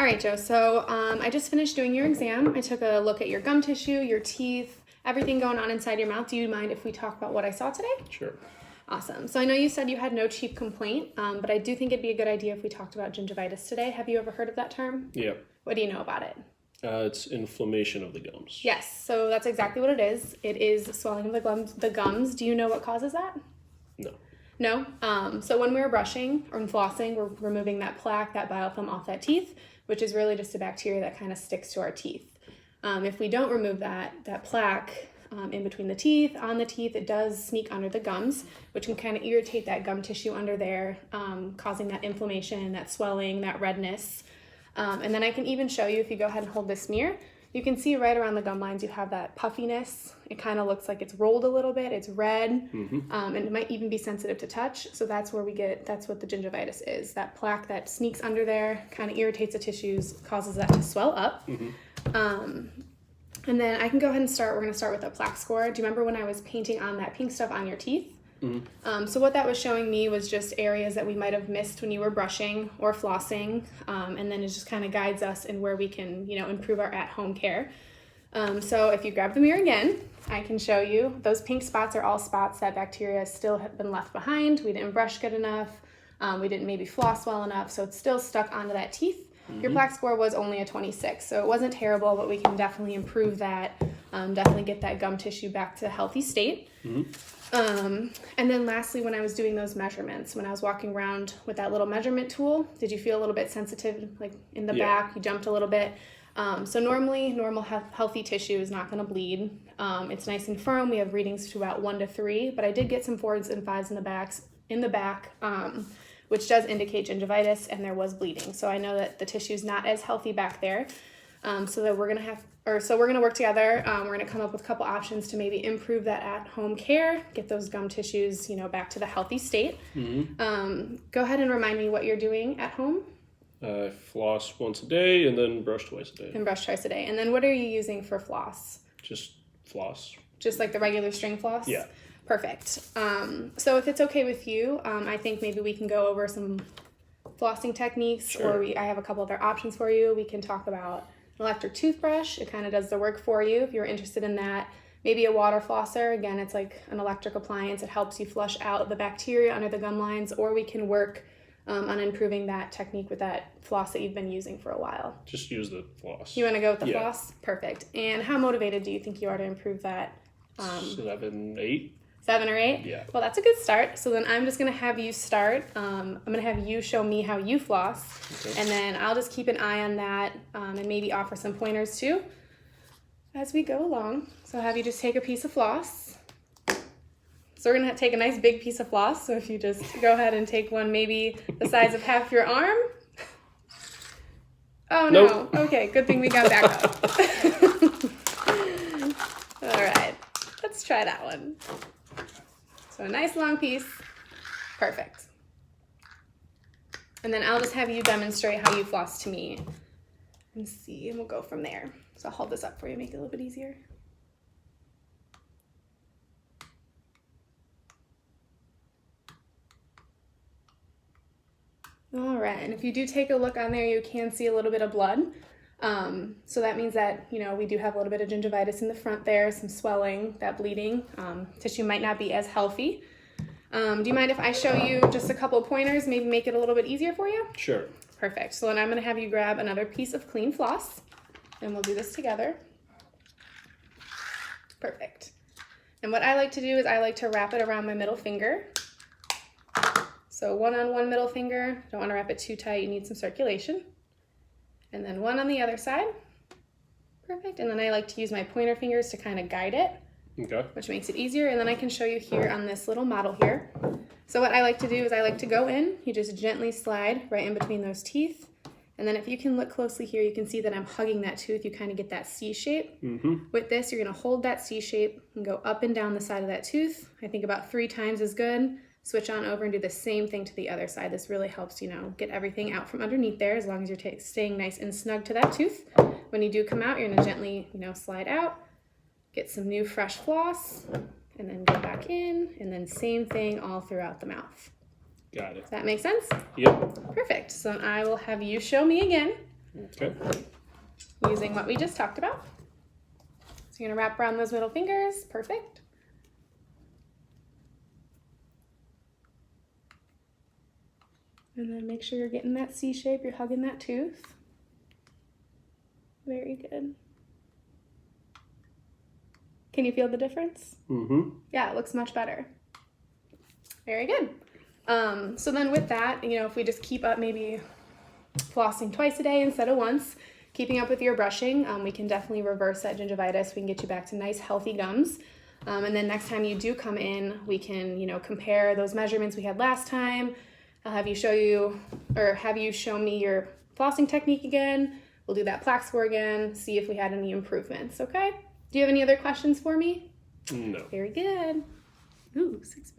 All right, Joe. So I just finished doing your exam. I took a look at your gum tissue, your teeth, everything going on inside your mouth. Do you mind if we talk about what I saw today? Sure. Awesome. So I know you said you had no chief complaint, but I do think it'd be a good idea if we talked about gingivitis today. Have you ever heard of that term? Yeah. What do you know about it? It's inflammation of the gums. Yes. So that's exactly what it is. It is swelling of the gums. Do you know what causes that? No. No? So when we're brushing or flossing, we're removing that plaque, that biofilm off that teeth, which is really just a bacteria that kind of sticks to our teeth. If we don't remove that plaque in between the teeth, on the teeth, it does sneak under the gums, which can kind of irritate that gum tissue under there, causing that inflammation, that swelling, that redness. And then I can even show you, if you go ahead and hold this mirror, you can see right around the gum lines you have that puffiness. It kind of looks like it's rolled a little bit, it's red, and it might even be sensitive to touch. So that's what the gingivitis is. That plaque that sneaks under there, kind of irritates the tissues, causes that to swell up. And then I can go ahead and start. We're going to start with a plaque score. Do you remember when I was painting on that pink stuff on your teeth? So what that was showing me was just areas that we might have missed when you were brushing or flossing, and then it just kind of guides us in where we can, improve our at-home care. So if you grab the mirror again, I can show you those pink spots are all spots that bacteria still have been left behind. We didn't brush good enough. We didn't maybe floss well enough, so it's still stuck onto that teeth. Your plaque score was only a 26, so it wasn't terrible, but we can definitely improve that, definitely get that gum tissue back to a healthy state. And then lastly, when I was doing those measurements, when I was walking around with that little measurement tool, did you feel a little bit sensitive, like in the back? You jumped a little bit. So normally, normal healthy tissue is not going to bleed. It's nice and firm. We have readings to about 1 to 3, but I did get some 4s and 5s in the back, which does indicate gingivitis, and there was bleeding. So I know that the tissue is not as healthy back there. So we're gonna work together. We're gonna come up with a couple options to maybe improve that at-home care, get those gum tissues, back to the healthy state. Go ahead and remind me what you're doing at home. I floss once a day and then brush twice a day. And brush twice a day. And then what are you using for floss? Just floss. Just like the regular string floss? Yeah. Perfect. So if it's okay with you, I think maybe we can go over some flossing techniques, Sure. or I have a couple other options for you. We can talk about an electric toothbrush. It kind of does the work for you if you're interested in that. Maybe a water flosser. Again, it's like an electric appliance. It helps you flush out the bacteria under the gum lines, or we can work on improving that technique with that floss that you've been using for a while. Just use the floss. You want to go with the floss? Perfect. And how motivated do you think you are to improve that? 7, 8. 7 or 8? Yeah. Well, that's a good start. So then I'm just going to have you start. I'm going to have you show me how you floss. Okay. And then I'll just keep an eye on that and maybe offer some pointers too as we go along. So I'll have you just take a piece of floss. So we're going to take a nice big piece of floss. So if you just go ahead and take one maybe the size of half your arm. Oh, no. Nope. Okay, good thing we got backup. All right, let's try that one. So a nice long piece. Perfect. And then I'll just have you demonstrate how you floss to me and see, and we'll go from there. So I'll hold this up for you, make it a little bit easier. All right, and if you do take a look on there, you can see a little bit of blood. So that means that, we do have a little bit of gingivitis in the front there, some swelling, that bleeding. Tissue might not be as healthy. Do you mind if I show you just a couple of pointers, maybe make it a little bit easier for you? Sure. Perfect. So then I'm going to have you grab another piece of clean floss, and we'll do this together. Perfect. And what I like to do is I like to wrap it around my middle finger. So one on one middle finger. Don't want to wrap it too tight. You need some circulation. And then one on the other side. Perfect. And then I like to use my pointer fingers to kind of guide it. Okay. Which makes it easier. And then I can show you here on this little model here. So what I like to do is I like to go in. You just gently slide right in between those teeth. And then if you can look closely here, you can see that I'm hugging that tooth. You kind of get that C shape. With this, you're going to hold that C shape and go up and down the side of that tooth. I think about 3 times is good. Switch on over and do the same thing to the other side. This really helps, get everything out from underneath there, as long as you're staying nice and snug to that tooth. When you do come out, you're going to gently, slide out, get some new fresh floss, and then go back in, and then same thing all throughout the mouth. Got it. Does that make sense? Yep. Perfect. So I will have you show me again. Okay. Using what we just talked about. So you're gonna wrap around those middle fingers, perfect. And then make sure you're getting that C shape, you're hugging that tooth. Very good. Can you feel the difference? Mm-hmm. Yeah, it looks much better. Very good. So then with that, if we just keep up maybe flossing twice a day instead of once, keeping up with your brushing, we can definitely reverse that gingivitis. We can get you back to nice, healthy gums. And then next time you do come in, we can, compare those measurements we had last time. I'll have you show me your flossing technique again. We'll do that plaque score again, see if we had any improvements, okay? Do you have any other questions for me? No. Very good. Ooh, 6 minutes.